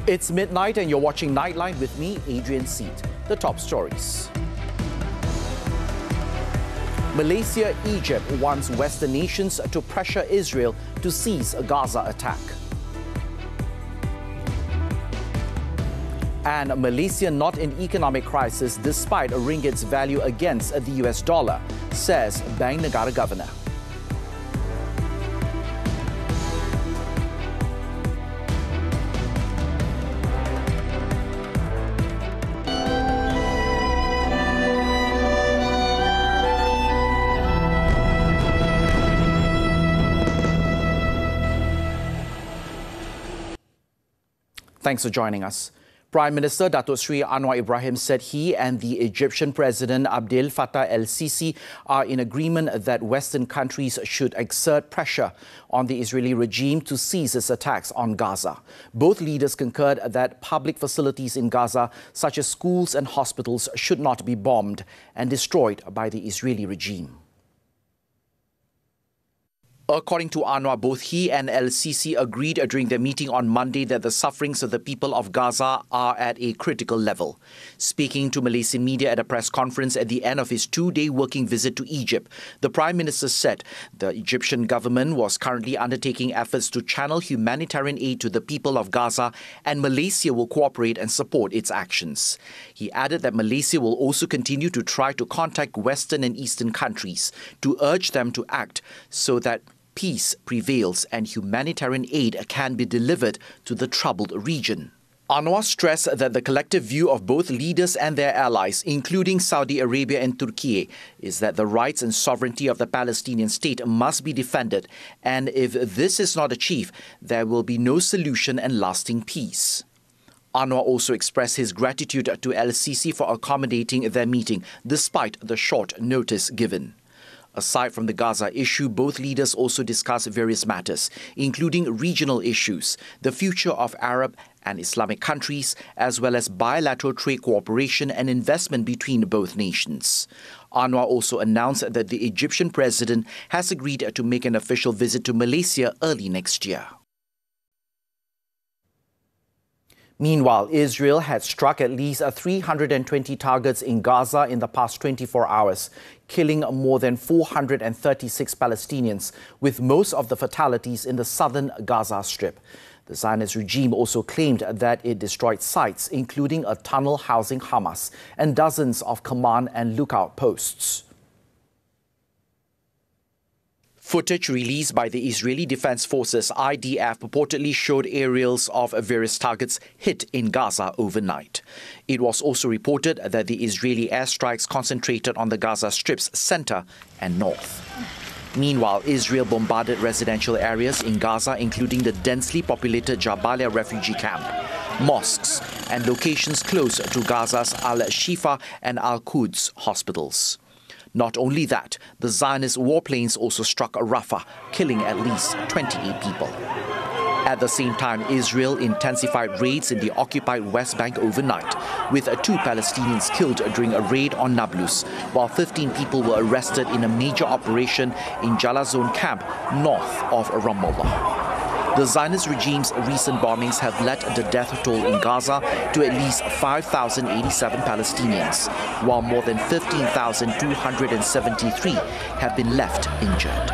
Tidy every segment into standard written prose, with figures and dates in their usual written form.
It's midnight and you're watching Nightline with me, Adrian Seet. The top stories. Malaysia, Egypt wants Western nations to pressure Israel to cease a Gaza attack. And Malaysia not in economic crisis despite a ringgit's value against the US dollar, says Bank Negara Governor. Thanks for joining us. Prime Minister Datuk Sri Anwar Ibrahim said he and the Egyptian President Abdel Fattah el-Sisi are in agreement that Western countries should exert pressure on the Israeli regime to cease its attacks on Gaza. Both leaders concurred that public facilities in Gaza, such as schools and hospitals, should not be bombed and destroyed by the Israeli regime. According to Anwar, both he and el-Sisi agreed during their meeting on Monday that the sufferings of the people of Gaza are at a critical level. Speaking to Malaysian media at a press conference at the end of his two-day working visit to Egypt, the Prime Minister said the Egyptian government was currently undertaking efforts to channel humanitarian aid to the people of Gaza, and Malaysia will cooperate and support its actions. He added that Malaysia will also continue to try to contact Western and Eastern countries to urge them to act so that peace prevails and humanitarian aid can be delivered to the troubled region. Anwar stressed that the collective view of both leaders and their allies, including Saudi Arabia and Turkey, is that the rights and sovereignty of the Palestinian state must be defended, and if this is not achieved, there will be no solution and lasting peace. Anwar also expressed his gratitude to el-Sisi for accommodating their meeting, despite the short notice given. Aside from the Gaza issue, both leaders also discussed various matters, including regional issues, the future of Arab and Islamic countries, as well as bilateral trade cooperation and investment between both nations. Anwar also announced that the Egyptian president has agreed to make an official visit to Malaysia early next year. Meanwhile, Israel had struck at least 320 targets in Gaza in the past 24 hours, killing more than 436 Palestinians, with most of the fatalities in the southern Gaza Strip. The Zionist regime also claimed that it destroyed sites, including a tunnel housing Hamas and dozens of command and lookout posts. Footage released by the Israeli Defense Forces IDF purportedly showed aerials of various targets hit in Gaza overnight. It was also reported that the Israeli airstrikes concentrated on the Gaza Strip's center and north. Meanwhile, Israel bombarded residential areas in Gaza, including the densely populated Jabalia refugee camp, mosques, and locations close to Gaza's Al-Shifa and Al-Quds hospitals. Not only that, the Zionist warplanes also struck Rafah, killing at least 28 people. At the same time, Israel intensified raids in the occupied West Bank overnight, with 2 Palestinians killed during a raid on Nablus, while 15 people were arrested in a major operation in Jalazon camp north of Ramallah. The Zionist regime's recent bombings have led the death toll in Gaza to at least 5,087 Palestinians, while more than 15,273 have been left injured.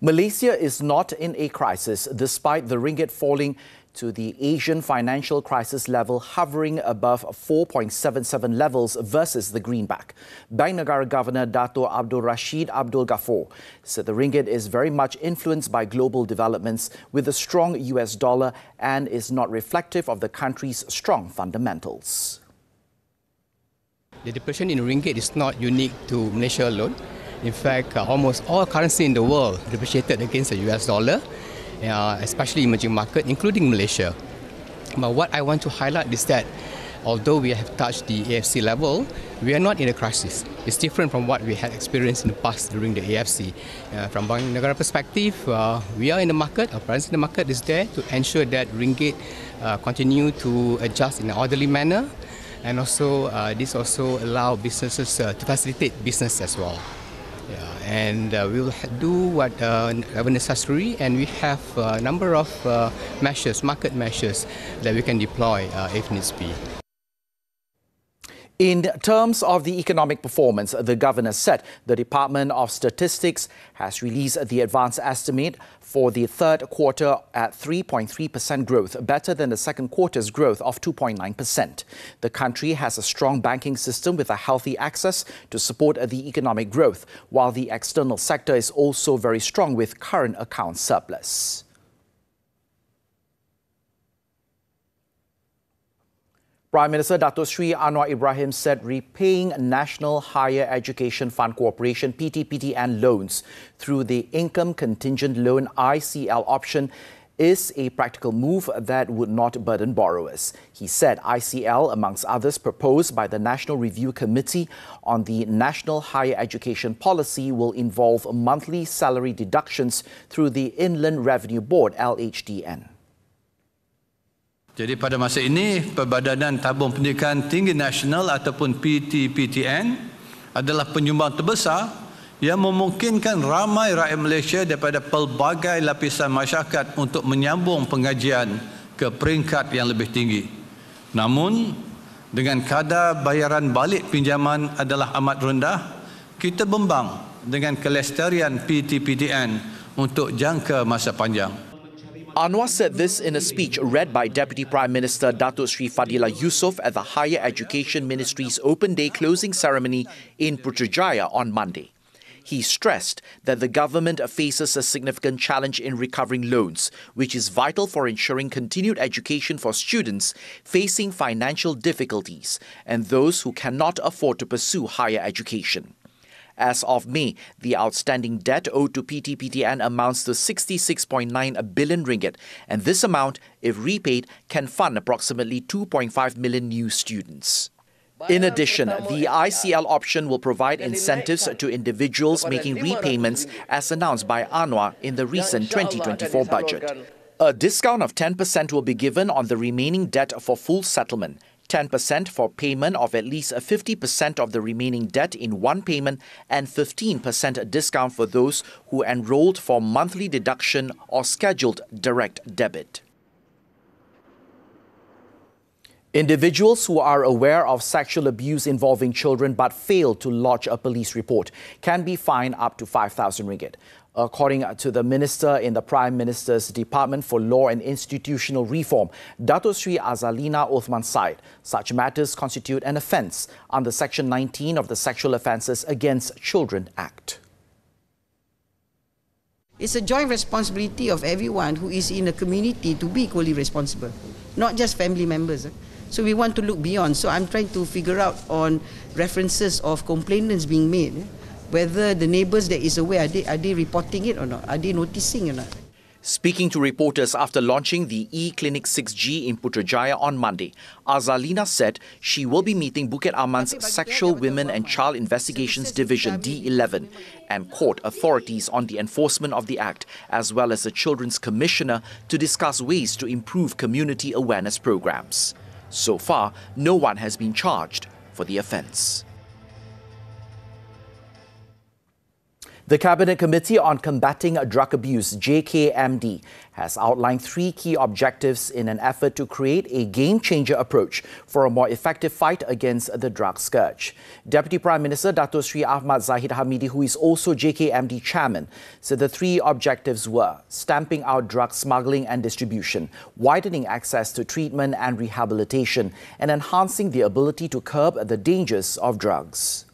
Malaysia is not in a crisis despite the ringgit falling to the Asian financial crisis level, hovering above 4.77 levels versus the greenback. Bank Negara Governor Dato' Abdul Rashid Abdul Ghaffur said the ringgit is very much influenced by global developments with a strong US dollar and is not reflective of the country's strong fundamentals. The depression in ringgit is not unique to Malaysia alone. In fact, almost all currency in the world depreciated against the US dollar, especially emerging market, including Malaysia. But what I want to highlight is that although we have touched the AFC level, we are not in a crisis. It's different from what we had experienced in the past during the AFC. From Bank Negara perspective, we are in the market, our presence in the market is there to ensure that ringgit continue to adjust in an orderly manner, and also this also allow businesses to facilitate business as well. And we will do whatever necessary, and we have a number of measures, market measures, that we can deploy if needs be. In terms of the economic performance, the Governor said the Department of Statistics has released the advance estimate for the third quarter at 3.3% growth, better than the second quarter's growth of 2.9%. The country has a strong banking system with a healthy access to support the economic growth, while the external sector is also very strong with current account surplus. Prime Minister Dato Sri Anwar Ibrahim said repaying National Higher Education Fund Corporation (PTPTN) loans through the Income Contingent Loan (ICL) option is a practical move that would not burden borrowers. He said ICL, amongst others, proposed by the National Review Committee on the National Higher Education Policy will involve monthly salary deductions through the Inland Revenue Board (LHDN). Jadi pada masa ini, Perbadanan Tabung Pendidikan Tinggi Nasional ataupun PTPTN adalah penyumbang terbesar yang memungkinkan ramai rakyat Malaysia daripada pelbagai lapisan masyarakat untuk menyambung pengajian ke peringkat yang lebih tinggi. Namun, dengan kadar bayaran balik pinjaman adalah amat rendah, kita bimbang dengan kelestarian PTPTN untuk jangka masa panjang. Anwar said this in a speech read by Deputy Prime Minister Dato Sri Fadillah Yusof at the Higher Education Ministry's Open Day closing ceremony in Putrajaya on Monday. He stressed that the government faces a significant challenge in recovering loans, which is vital for ensuring continued education for students facing financial difficulties and those who cannot afford to pursue higher education. As of May, the outstanding debt owed to PTPTN amounts to 66.9 billion ringgit, and this amount, if repaid, can fund approximately 2.5 million new students. In addition, the ICL option will provide incentives to individuals making repayments as announced by Anwar in the recent 2024 budget. A discount of 10% will be given on the remaining debt for full settlement, 10% for payment of at least 50% of the remaining debt in one payment, and 15% discount for those who enrolled for monthly deduction or scheduled direct debit. Individuals who are aware of sexual abuse involving children but fail to lodge a police report can be fined up to 5,000 ringgit. According to the Minister in the Prime Minister's Department for Law and Institutional Reform, Dato Sri Azalina Othman Said, such matters constitute an offence under Section 19 of the Sexual Offences Against Children Act. It's a joint responsibility of everyone who is in a community to be equally responsible, not just family members. So we want to look beyond. So I'm trying to figure out on references of complainants being made, whether the neighbours that is aware, are they reporting it or not? Are they noticing or not? Speaking to reporters after launching the E-Clinic 6G in Putrajaya on Monday, Azalina said she will be meeting Bukit Aman's Sexual Women and Child Investigations Division D11 and court authorities on the enforcement of the Act, as well as the Children's Commissioner, to discuss ways to improve community awareness programs. So far, no one has been charged for the offence. The Cabinet Committee on Combating Drug Abuse, JKMD, has outlined 3 key objectives in an effort to create a game-changer approach for a more effective fight against the drug scourge. Deputy Prime Minister Dato Sri Ahmad Zahid Hamidi, who is also JKMD chairman, said the 3 objectives were stamping out drug smuggling and distribution, widening access to treatment and rehabilitation, and enhancing the ability to curb the dangers of drugs.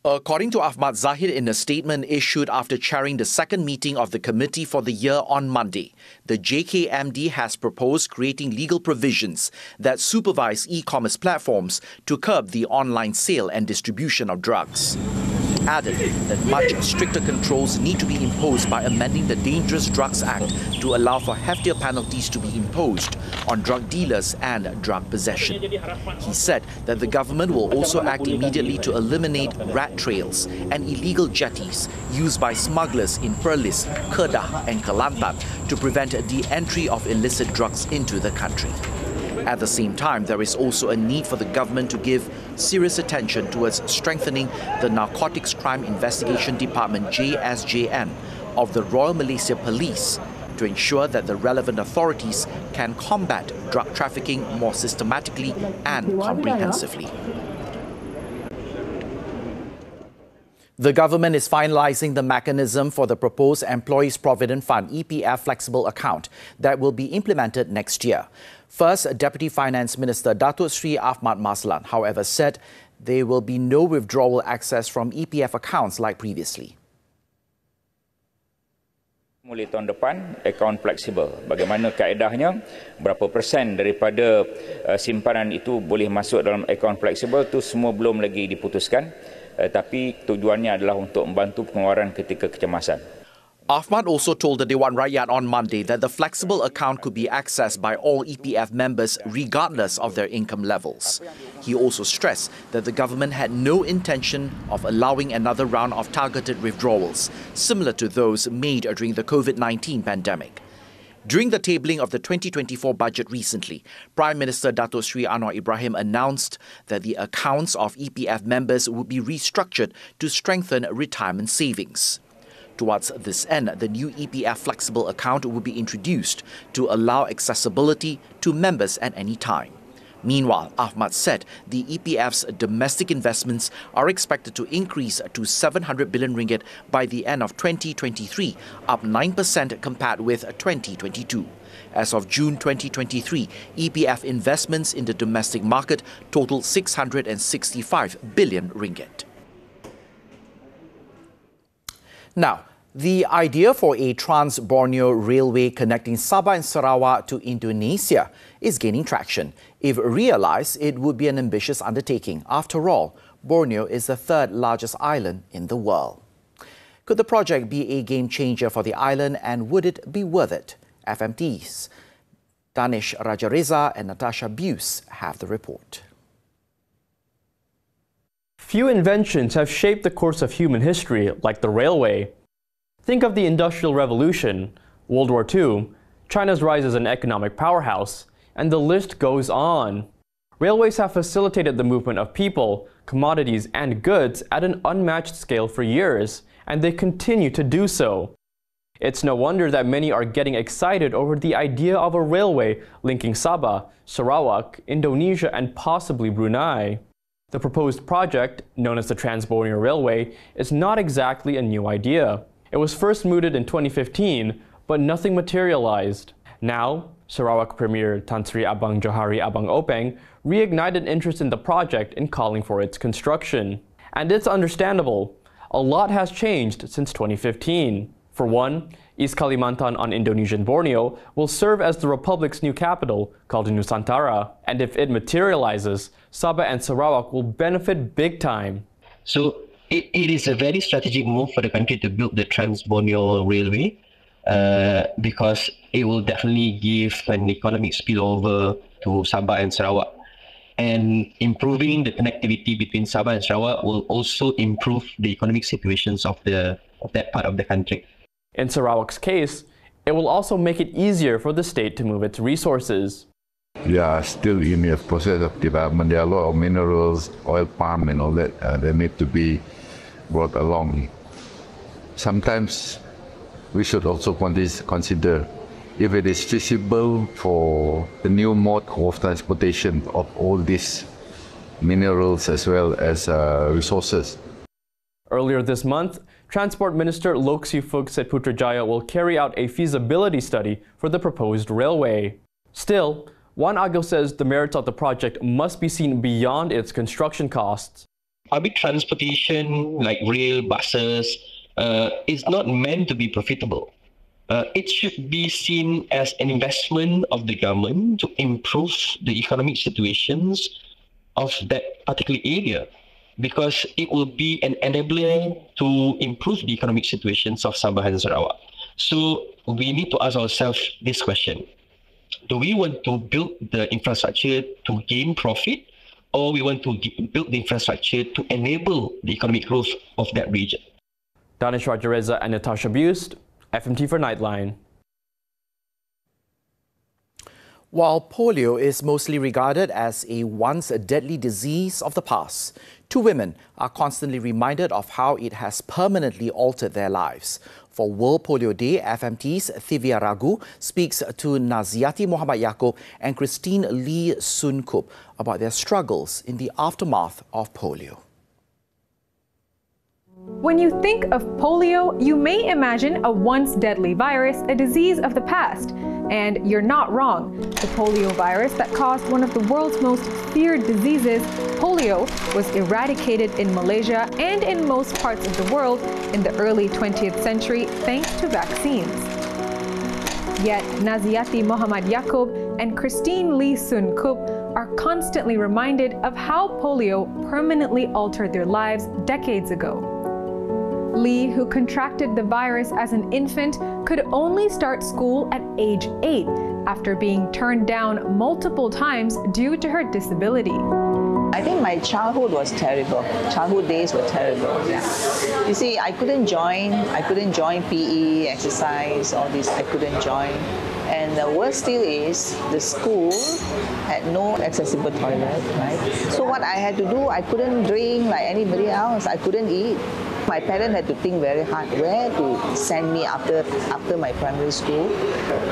According to Ahmad Zahid in a statement issued after chairing the second meeting of the committee for the year on Monday, the JKMD has proposed creating legal provisions that supervise e-commerce platforms to curb the online sale and distribution of drugs. added that much stricter controls need to be imposed by amending the Dangerous Drugs Act to allow for heftier penalties to be imposed on drug dealers and drug possession. He said that the government will also act immediately to eliminate rat trails and illegal jetties used by smugglers in Perlis, Kedah and Kelantan to prevent the entry of illicit drugs into the country. At the same time, there is also a need for the government to give serious attention towards strengthening the Narcotics Crime Investigation Department JSJN of the Royal Malaysia Police to ensure that the relevant authorities can combat drug trafficking more systematically and comprehensively. The government is finalising the mechanism for the proposed Employees Provident Fund EPF Flexible Account that will be implemented next year. First, Deputy Finance Minister Datuk Sri Ahmad Maslan, however, said there will be no withdrawal access from EPF accounts like previously. Mulai tahun depan, akaun fleksibel. Bagaimana kaedahnya, berapa persen daripada simpanan itu boleh masuk dalam akaun fleksibel itu semua belum lagi diputuskan. Tapi tujuannya adalah untuk membantu pengeluaran ketika kecemasan. Ahmad also told the Dewan Rakyat on Monday that the flexible account could be accessed by all EPF members regardless of their income levels. He also stressed that the government had no intention of allowing another round of targeted withdrawals, similar to those made during the COVID-19 pandemic. During the tabling of the 2024 budget recently, Prime Minister Datuk Sri Anwar Ibrahim announced that the accounts of EPF members would be restructured to strengthen retirement savings. Towards this end, the new EPF flexible account will be introduced to allow accessibility to members at any time. Meanwhile, Ahmad said the EPF's domestic investments are expected to increase to 700 billion ringgit by the end of 2023, up 9% compared with 2022. As of June 2023, EPF investments in the domestic market totaled 665 billion ringgit. Now, the idea for a trans-Borneo railway connecting Sabah and Sarawak to Indonesia is gaining traction. If realised, it would be an ambitious undertaking. After all, Borneo is the third largest island in the world. Could the project be a game changer for the island, and would it be worth it? FMTs Danish Rajareza and Natasha Buse have the report. Few inventions have shaped the course of human history like the railway. Think of the Industrial Revolution, World War II, China's rise as an economic powerhouse, and the list goes on. Railways have facilitated the movement of people, commodities, and goods at an unmatched scale for years, and they continue to do so. It's no wonder that many are getting excited over the idea of a railway linking Sabah, Sarawak, Indonesia, and possibly Brunei. The proposed project, known as the Trans-Borneo Railway, is not exactly a new idea. It was first mooted in 2015, but nothing materialized. Now, Sarawak Premier Tan Sri Abang Johari Abang Openg reignited interest in the project in calling for its construction. And it's understandable. A lot has changed since 2015. For one, East Kalimantan on Indonesian Borneo will serve as the Republic's new capital, called Nusantara. And if it materializes, Sabah and Sarawak will benefit big time. So it is a very strategic move for the country to build the Trans-Borneo Railway because it will definitely give an economic spillover to Sabah and Sarawak. And improving the connectivity between Sabah and Sarawak will also improve the economic situations of that part of the country. In Sarawak's case, it will also make it easier for the state to move its resources. We are still in the process of development. There are a lot of minerals, oil palm and all that that need to be brought along. Sometimes we should also consider if it is feasible for the new mode of transportation of all these minerals as well as resources. Earlier this month, Transport Minister Lok Sifuk said Putrajaya will carry out a feasibility study for the proposed railway. Still, Wan Agil says the merits of the project must be seen beyond its construction costs. Public transportation like rail, buses, is not meant to be profitable. It should be seen as an investment of the government to improve the economic situations of that particular area. because it will be an enabler to improve the economic situations of Sabah and Sarawak. So we need to ask ourselves this question. Do we want to build the infrastructure to gain profit, or we want to build the infrastructure to enable the economic growth of that region? Danish Rajareza and Natasha Bust, FMT for Nightline. While polio is mostly regarded as a once deadly disease of the past, two women are constantly reminded of how it has permanently altered their lives. For World Polio Day, FMT's Thivya Ragu speaks to Naziati Muhammad Yaakob and Christine Lee Sun Kup about their struggles in the aftermath of polio. When you think of polio, you may imagine a once deadly virus, a disease of the past. And you're not wrong. The polio virus that caused one of the world's most feared diseases, polio, was eradicated in Malaysia and in most parts of the world in the early 20th century thanks to vaccines. Yet Naziati Muhammad Yaakob and Christine Lee Sun Kup are constantly reminded of how polio permanently altered their lives decades ago. Lee, who contracted the virus as an infant, could only start school at age 8 after being turned down multiple times due to her disability. I think my childhood was terrible. Childhood days were terrible. You see, I couldn't join PE, exercise, all this, I couldn't join. And the worst still is the school had no accessible toilet, right? So what I had to do, I couldn't drink like anybody else. I couldn't eat. My parents had to think very hard where to send me after my primary school.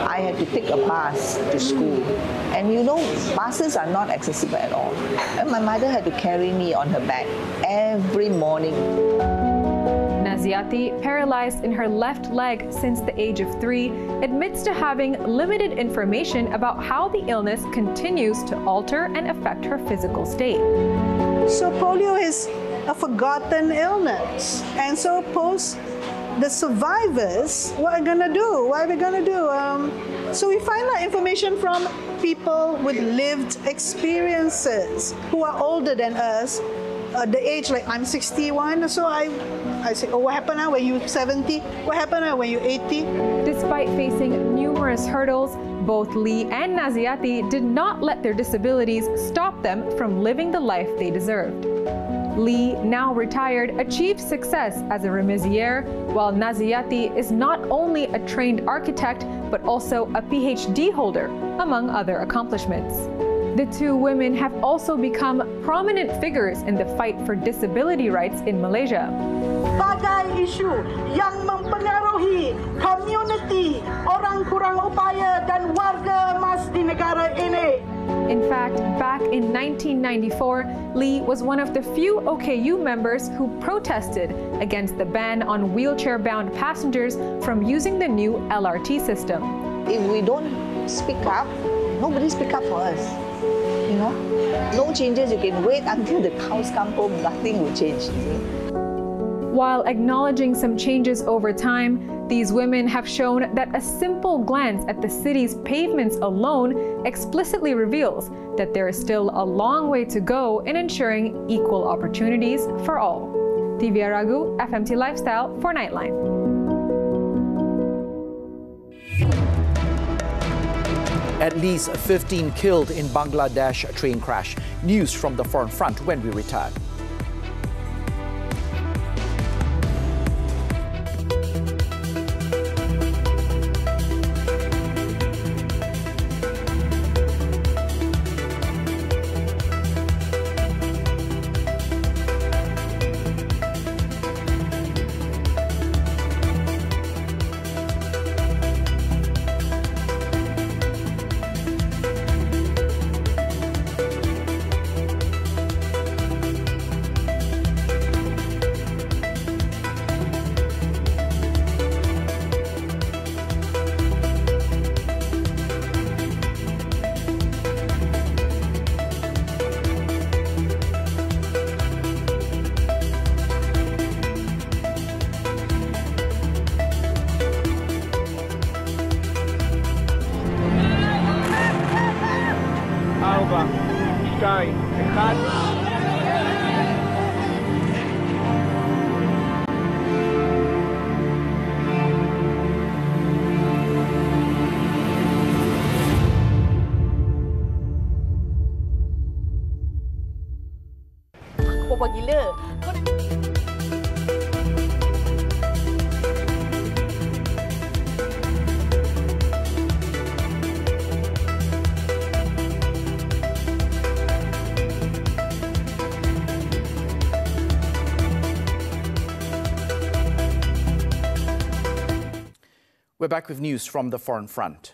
I had to take a bus to school. And you know, buses are not accessible at all. And my mother had to carry me on her back every morning. Naziati, paralyzed in her left leg since the age of 3, admits to having limited information about how the illness continues to alter and affect her physical state. So polio is a forgotten illness, and so the survivors, what are we gonna do? What are we gonna do? So we find out information from people with lived experiences who are older than us. The age, like I'm 61, so I say, oh, what happened now when you're 70? What happened now when you're 80? Despite facing numerous hurdles, both Lee and Naziati did not let their disabilities stop them from living the life they deserved. Lee, now retired, achieved success as a remisier, while Naziati is not only a trained architect, but also a PhD holder, among other accomplishments. The two women have also become prominent figures in the fight for disability rights in Malaysia. Bagai isu yang mempengaruhi community orang kurang upaya dan warga emas di negara ini. In fact, back in 1994, Lee was one of the few OKU members who protested against the ban on wheelchair-bound passengers from using the new LRT system. If we don't speak up, nobody speak up for us. You know, no changes. You can wait until the cows come home, nothing will change. While acknowledging some changes over time, these women have shown that a simple glance at the city's pavements alone explicitly reveals that there is still a long way to go in ensuring equal opportunities for all. Thivya Ragu, FMT Lifestyle for Nightline. At least 15 killed in Bangladesh train crash. News from the foreign front when we return. berapa gila. We're back with news from the foreign front.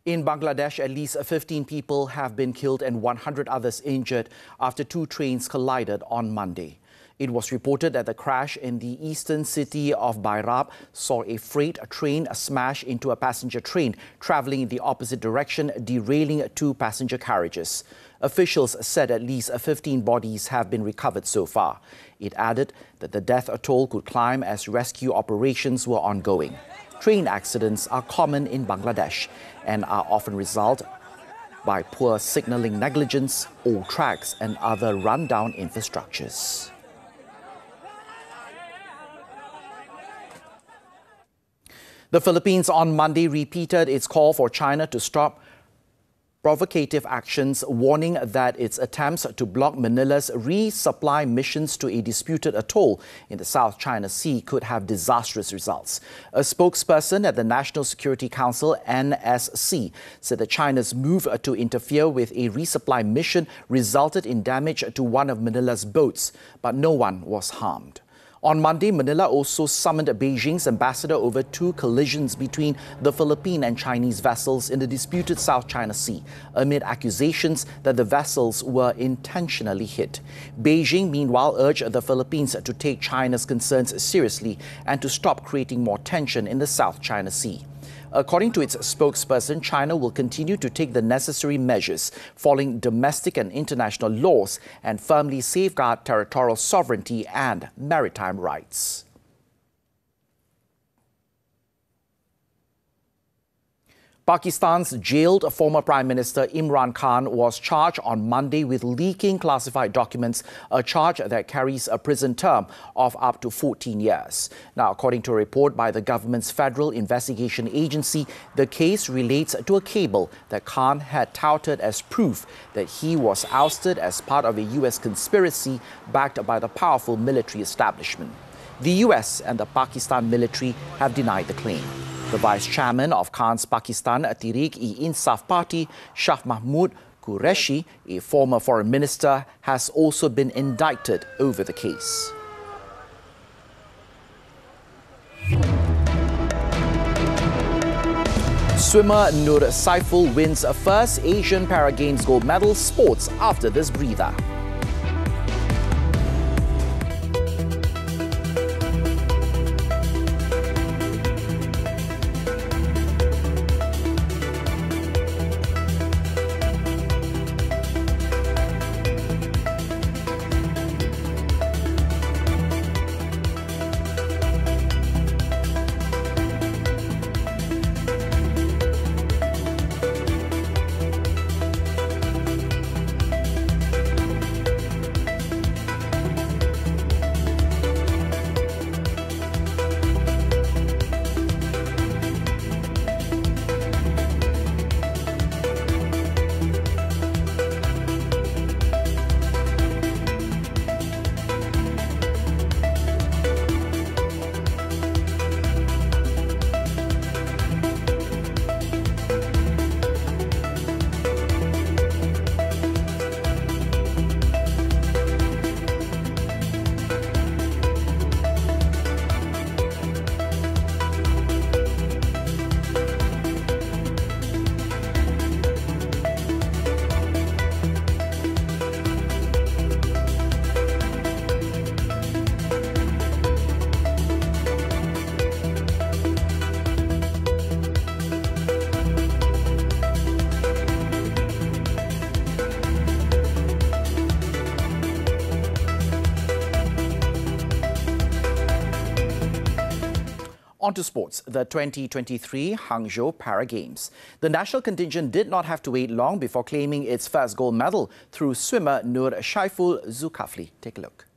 In Bangladesh, at least 15 people have been killed and 100 others injured after two trains collided on Monday. It was reported that the crash in the eastern city of Bairab saw a freight train smash into a passenger train travelling in the opposite direction, derailing two passenger carriages. Officials said at least 15 bodies have been recovered so far. It added that the death toll could climb as rescue operations were ongoing. Train accidents are common in Bangladesh and are often result by poor signalling negligence, old tracks and other run-down infrastructures. The Philippines on Monday repeated its call for China to stop provocative actions, warning that its attempts to block Manila's resupply missions to a disputed atoll in the South China Sea could have disastrous results. A spokesperson at the National Security Council, NSC, said that China's move to interfere with a resupply mission resulted in damage to one of Manila's boats, but no one was harmed. On Monday, Manila also summoned Beijing's ambassador over two collisions between the Philippine and Chinese vessels in the disputed South China Sea, amid accusations that the vessels were intentionally hit. Beijing, meanwhile, urged the Philippines to take China's concerns seriously and to stop creating more tension in the South China Sea. According to its spokesperson, China will continue to take the necessary measures following domestic and international laws and firmly safeguard territorial sovereignty and maritime rights. Pakistan's jailed former Prime Minister Imran Khan was charged on Monday with leaking classified documents, a charge that carries a prison term of up to 14 years. Now, according to a report by the government's Federal Investigation Agency, the case relates to a cable that Khan had touted as proof that he was ousted as part of a U.S. conspiracy backed by the powerful military establishment. The U.S. and the Pakistan military have denied the claim. The vice chairman of Khan's Pakistan Tehreek-e-Insaf party, Shah Mahmood Qureshi, a former foreign minister, has also been indicted over the case. Swimmer Nur Saiful wins a first Asian Para Games gold medal. Sports after this breather. On to sports, the 2023 Hangzhou Para Games. The national contingent did not have to wait long before claiming its first gold medal through swimmer Nur Saiful Zulkifli. Take a look.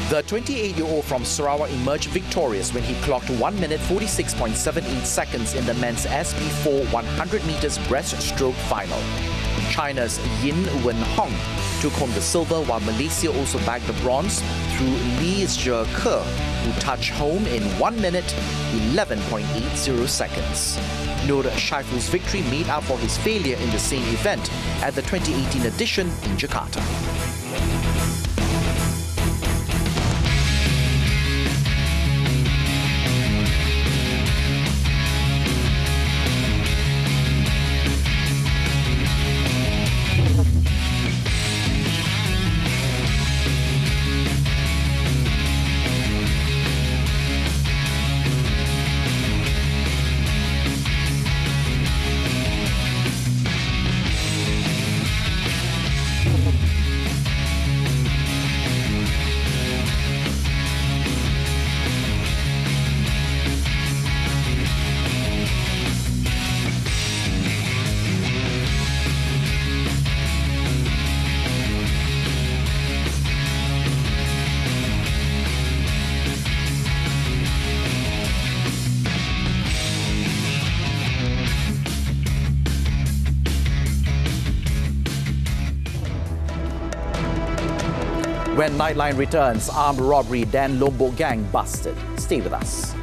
The 28-year-old from Sarawak emerged victorious when he clocked 1 minute 46.78 seconds in the men's SB4 100 meters breaststroke final. China's Yin Wenhong took home the silver, while Malaysia also bagged the bronze through Lee Zhe Ke, who touched home in 1 minute, 11.80 seconds. Nur Shaiful's victory made up for his failure in the same event at the 2018 edition in Jakarta. When Nightline returns, armed robbery Dan Lombok gang busted. Stay with us.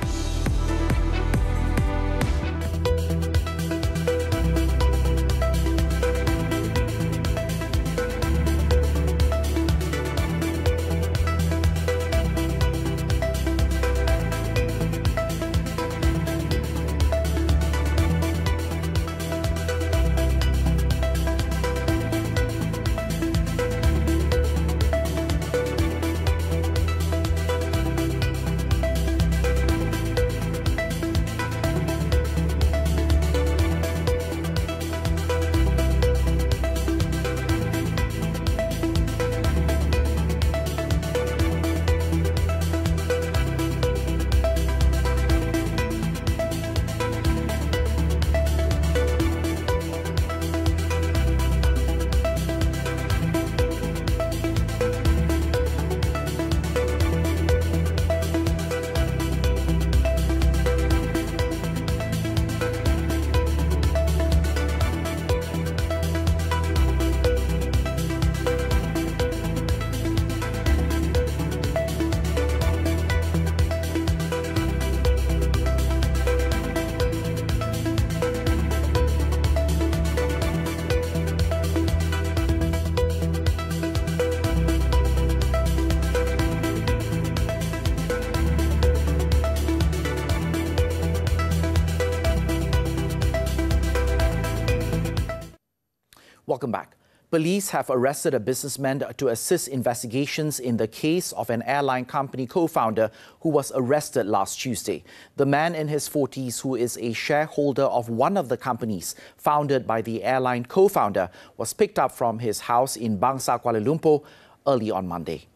Welcome back. Police have arrested a businessman to assist investigations in the case of an airline company co-founder who was arrested last Tuesday. The man in his 40s, who is a shareholder of one of the companies founded by the airline co-founder, was picked up from his house in Bangsa, Kuala Lumpur early on Monday.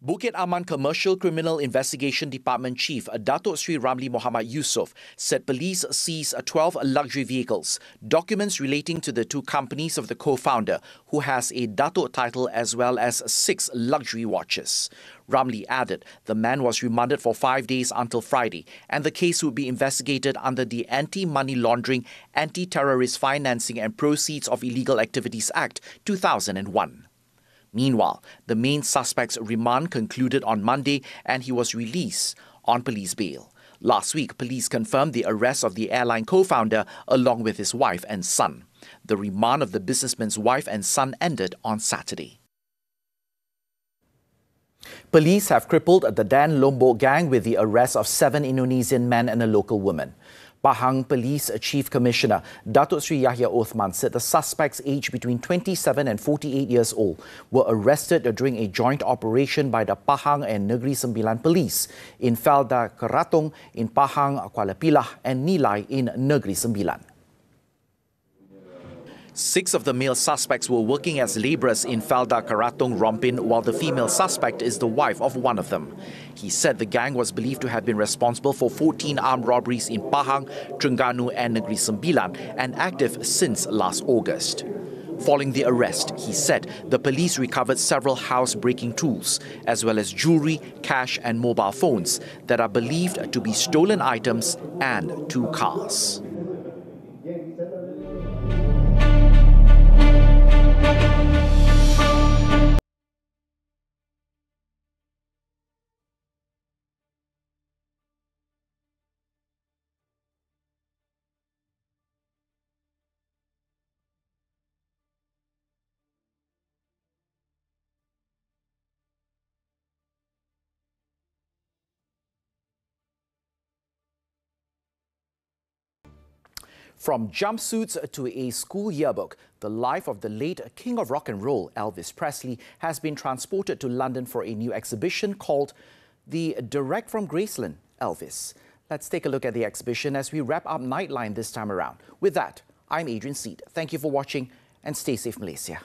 Bukit Aman Commercial Criminal Investigation Department Chief Datuk Sri Ramli Muhammad Yusof said police seized 12 luxury vehicles, documents relating to the two companies of the co-founder, who has a Datuk title, as well as 6 luxury watches. Ramli added the man was remanded for 5 days until Friday, and the case would be investigated under the Anti-Money Laundering, Anti-Terrorist Financing and Proceeds of Illegal Activities Act 2001. Meanwhile, the main suspect's remand concluded on Monday and he was released on police bail. Last week, police confirmed the arrest of the airline co-founder along with his wife and son. The remand of the businessman's wife and son ended on Saturday. Police have crippled the Dan Lombok gang with the arrest of 7 Indonesian men and a local woman. Pahang Police Chief Commissioner Datuk Sri Yahya Othman said the suspects aged between 27 and 48 years old were arrested during a joint operation by the Pahang and Negeri Sembilan Police in Felda Keratung in Pahang, Kuala Pilah and Nilai in Negeri Sembilan. 6 of the male suspects were working as labourers in Felda Keratung, Rompin, while the female suspect is the wife of one of them. He said the gang was believed to have been responsible for 14 armed robberies in Pahang, Terengganu and Negeri Sembilan and active since last August. Following the arrest, he said the police recovered several house-breaking tools, as well as jewellery, cash and mobile phones that are believed to be stolen items and 2 cars. From jumpsuits to a school yearbook, the life of the late king of rock and roll, Elvis Presley, has been transported to London for a new exhibition called the Direct from Graceland Elvis. Let's take a look at the exhibition as we wrap up Nightline this time around. With that, I'm Adrian Seet. Thank you for watching and stay safe, Malaysia.